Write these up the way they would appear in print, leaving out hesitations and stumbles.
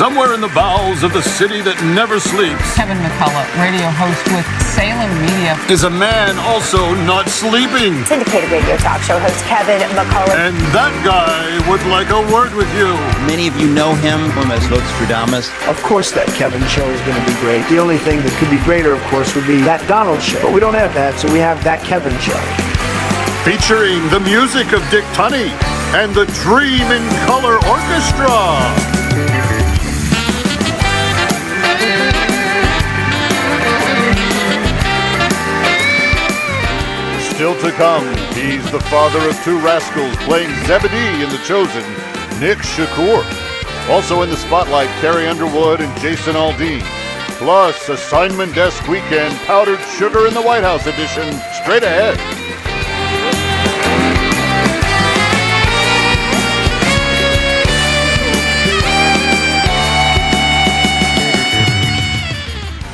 somewhere in the bowels of the city that never sleeps, Kevin McCullough, radio host with Salem Media, is a man also not sleeping. Syndicated radio talk show host Kevin McCullough. And that guy would like a word with you. Many of you know him as Nostradamus. Of course that Kevin show is going to be great. The only thing that could be greater, of course, would be that Donald show. But we don't have that, so we have that Kevin show. Featuring the music of Dick Tunney and the Dream in Color Orchestra. Still to come, he's the father of two rascals playing Zebedee in The Chosen, Nick Shakur. Also in the spotlight, Carrie Underwood and Jason Aldean. Plus, Assignment Desk Weekend, Powdered Sugar in the White House edition, straight ahead.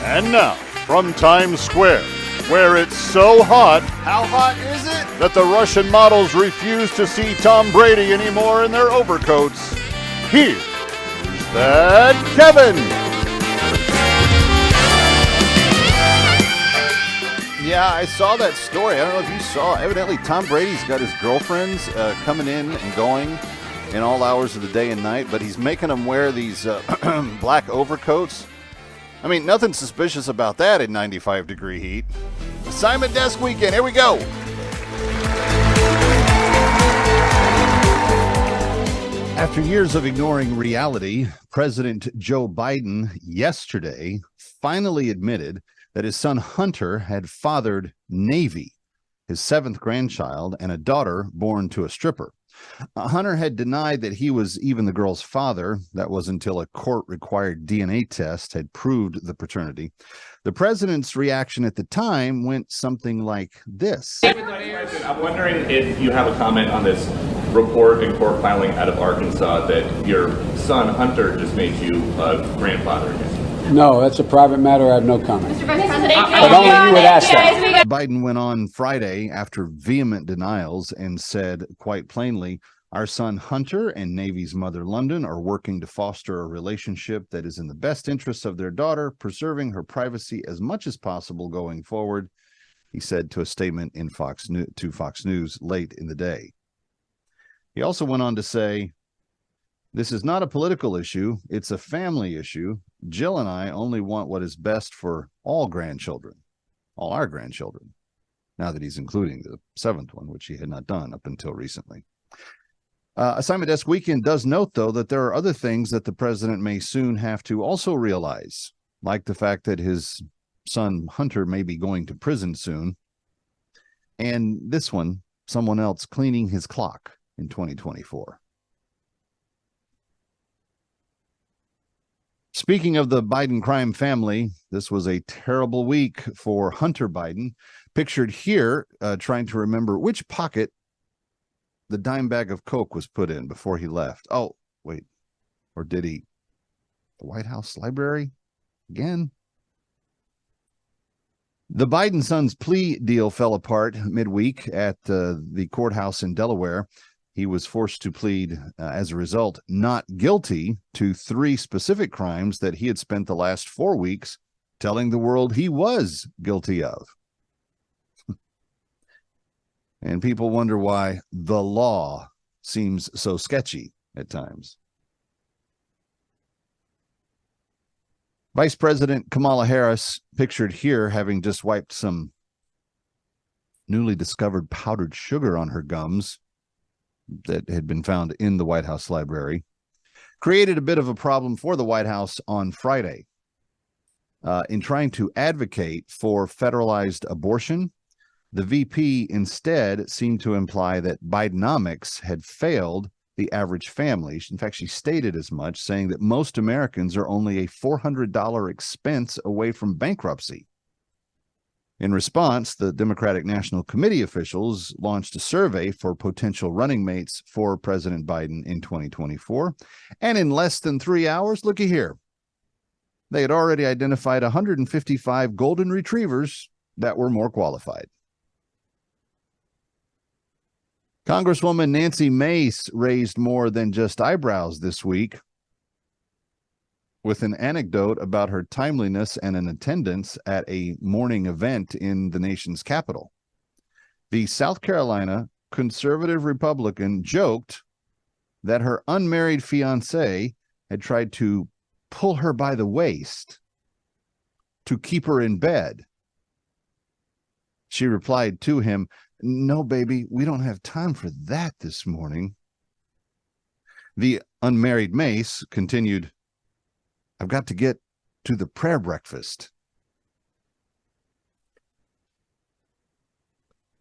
And now, from Times Square, where it's so hot. How hot is it? That the Russian models refuse to see Tom Brady anymore in their overcoats. Here's that Kevin. Yeah, I saw that story. I don't know if you saw. Evidently, Tom Brady's got his girlfriends coming in and going in all hours of the day and night, but he's making them wear these black overcoats. I mean, nothing suspicious about that in 95-degree heat. Assignment Desk Weekend, here we go. After years of ignoring reality, President Joe Biden yesterday finally admitted that his son Hunter had fathered Navy, his seventh grandchild, and a daughter born to a stripper. Hunter had denied that he was even the girl's father. That was until a court-required DNA test had proved the paternity. The president's reaction at the time went something like this. I'm wondering if you have a comment on this report and court filing out of Arkansas that your son Hunter just made you a grandfather again. No, that's a private matter. I have no comment. Mr. Vice President, but only you would ask that. Biden went on Friday after vehement denials and said quite plainly, our son Hunter and Navy's mother London are working to foster a relationship that is in the best interests of their daughter, preserving her privacy as much as possible going forward, he said to a statement in Fox News late in the day. He also went on to say, this is not a political issue. It's a family issue. Jill and I only want what is best for all our grandchildren, now that he's including the seventh one, which he had not done up until recently. Assignment Desk Weekend does note, though, that there are other things that the president may soon have to also realize, like the fact that his son Hunter may be going to prison soon, and this one, someone else cleaning his clock in 2024. Speaking of the Biden crime family, this was a terrible week for Hunter Biden. Pictured here, trying to remember which pocket the dime bag of Coke was put in before he left. Oh, wait. Or did he? The White House library? Again? The Biden son's plea deal fell apart midweek at the courthouse in Delaware. He was forced to plead, as a result, not guilty to 3 specific crimes that he had spent the last 4 weeks telling the world he was guilty of. And people wonder why the law seems so sketchy at times. Vice President Kamala Harris, pictured here, having just wiped some newly discovered powdered sugar on her gums that had been found in the White House library, created a bit of a problem for the White House on Friday. In trying to advocate for federalized abortion, the VP instead seemed to imply that Bidenomics had failed the average family. In fact, she stated as much, saying that most Americans are only a $400 expense away from bankruptcy. In response, the Democratic National Committee officials launched a survey for potential running mates for President Biden in 2024. And in less than 3 hours, looky here, they had already identified 155 golden retrievers that were more qualified. Congresswoman Nancy Mace raised more than just eyebrows this week. with an anecdote about her timeliness and an attendance at a morning event in the nation's capital. The South Carolina conservative Republican joked that her unmarried fiancé had tried to pull her by the waist to keep her in bed. She replied to him, "No, baby, we don't have time for that this morning." The unmarried Mace continued, "I've got to get to the prayer breakfast."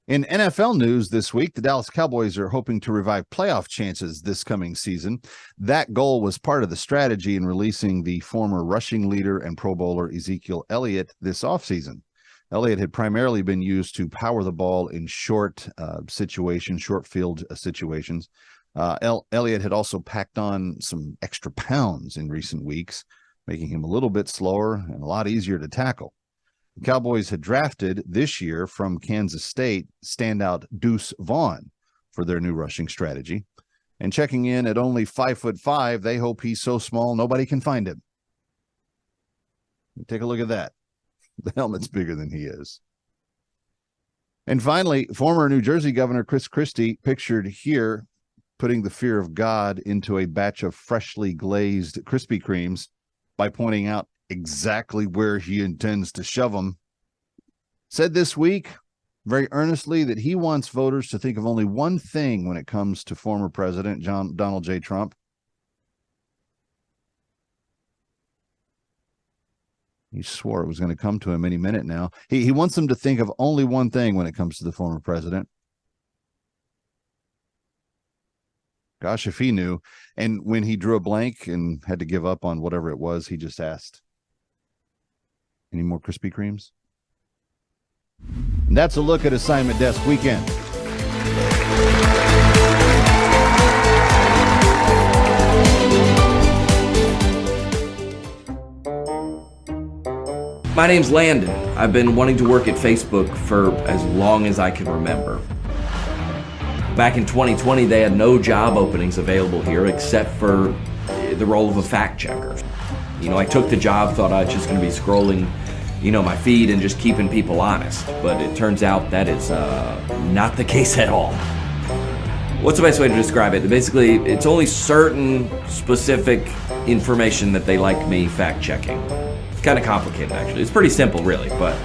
In NFL news this week, the Dallas Cowboys are hoping to revive playoff chances this coming season. That goal was part of the strategy in releasing the former rushing leader and Pro Bowler Ezekiel Elliott this offseason. Elliott had primarily been used to power the ball in short field situations. Elliott had also packed on some extra pounds in recent weeks, making him a little bit slower and a lot easier to tackle. The Cowboys had drafted this year from Kansas State standout Deuce Vaughn for their new rushing strategy. And checking in at only 5'5", they hope he's so small nobody can find him. Take a look at that. The helmet's bigger than he is. And finally, former New Jersey Governor Chris Christie, pictured here, putting the fear of God into a batch of freshly glazed Krispy Kremes by pointing out exactly where he intends to shove them, said this week very earnestly that he wants voters to think of only one thing when it comes to former President Donald J. Trump. He swore it was going to come to him any minute now. He wants them to think of only one thing when it comes to the former president. Gosh, if he knew. And when he drew a blank and had to give up on whatever it was, he just asked, "Any more Krispy Kremes?" And that's a look at Assignment Desk Weekend. My name's Landon. I've been wanting to work at Facebook for as long as I can remember. Back in 2020, they had no job openings available here except for the role of a fact checker. I took the job, thought I was just going to be scrolling, my feed and just keeping people honest. But it turns out that is not the case at all. What's the best way to describe it? Basically, it's only certain specific information that they like me fact checking. It's kind of complicated, actually. It's pretty simple, really, but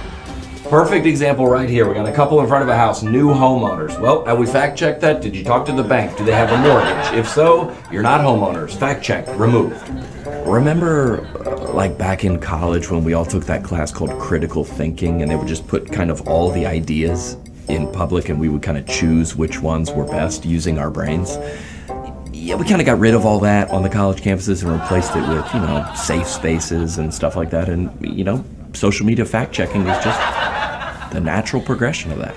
perfect example right here. We got a couple in front of a house, new homeowners. Well, have we fact checked that? Did you talk to the bank? Do they have a mortgage? If so, you're not homeowners. Fact checked, removed. Remember, like back in college when we all took that class called critical thinking and they would just put kind of all the ideas in public and we would kind of choose which ones were best using our brains? Yeah, we kind of got rid of all that on the college campuses and replaced it with, safe spaces and stuff like that. And, social media fact checking is just the natural progression of that.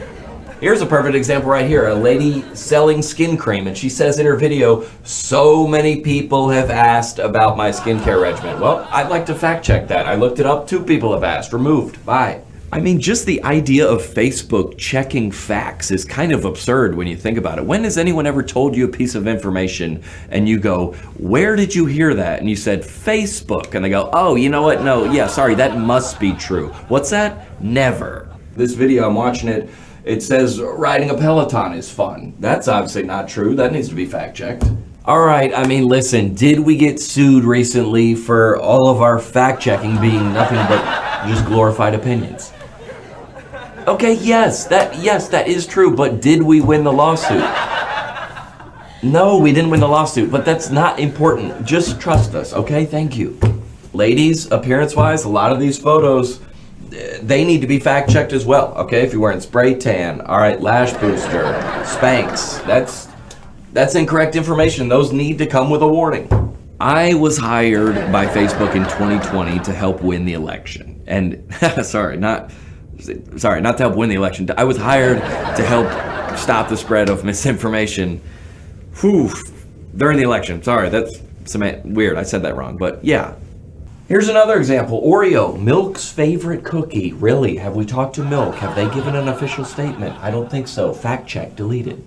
Here's a perfect example right here. A lady selling skin cream, and she says in her video, "So many people have asked about my skincare regimen." Well, I'd like to fact check that. I looked it up. 2 people have asked. Removed. Bye. I mean, just the idea of Facebook checking facts is kind of absurd when you think about it. When has anyone ever told you a piece of information and you go, "Where did you hear that?" And you said, "Facebook." And they go, "Oh, you know what? No, yeah, sorry, that must be true." What's that? Never. This video, I'm watching it. It says riding a Peloton is fun. That's obviously not true. That needs to be fact checked. All right, I mean, listen, did we get sued recently for all of our fact checking being nothing but just glorified opinions? Okay, yes, that is true, but did we win the lawsuit? No, we didn't win the lawsuit, but that's not important. Just trust us, okay? Thank you. Ladies, appearance-wise, a lot of these photos, they need to be fact-checked as well, okay? If you're wearing spray tan, all right, lash booster, Spanx, that's incorrect information. Those need to come with a warning. I was hired by Facebook in 2020 to help win the election. And, sorry, not to help win the election. I was hired to help stop the spread of misinformation during the election. Sorry, that's weird. I said that wrong, but yeah. Here's another example. Oreo, Milk's favorite cookie. Really? Have we talked to Milk? Have they given an official statement? I don't think so. Fact check, deleted.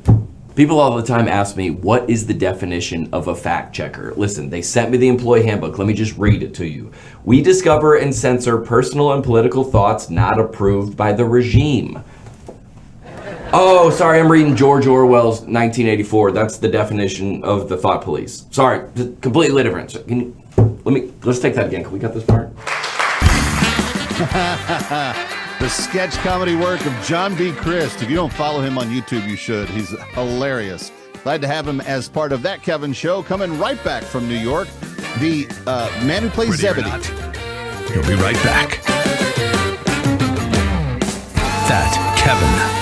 People all the time ask me, what is the definition of a fact checker? Listen, they sent me the employee handbook. Let me just read it to you. We discover and censor personal and political thoughts not approved by the regime. Oh, sorry, I'm reading George Orwell's 1984. That's the definition of the thought police. Sorry, completely different. Let's take that again. Can we cut this part? The sketch comedy work of John B. Christ. If you don't follow him on YouTube, you should. He's hilarious. Glad to have him as part of That Kevin Show. Coming right back from New York, the man who plays Zebedee. He'll be right back. That Kevin.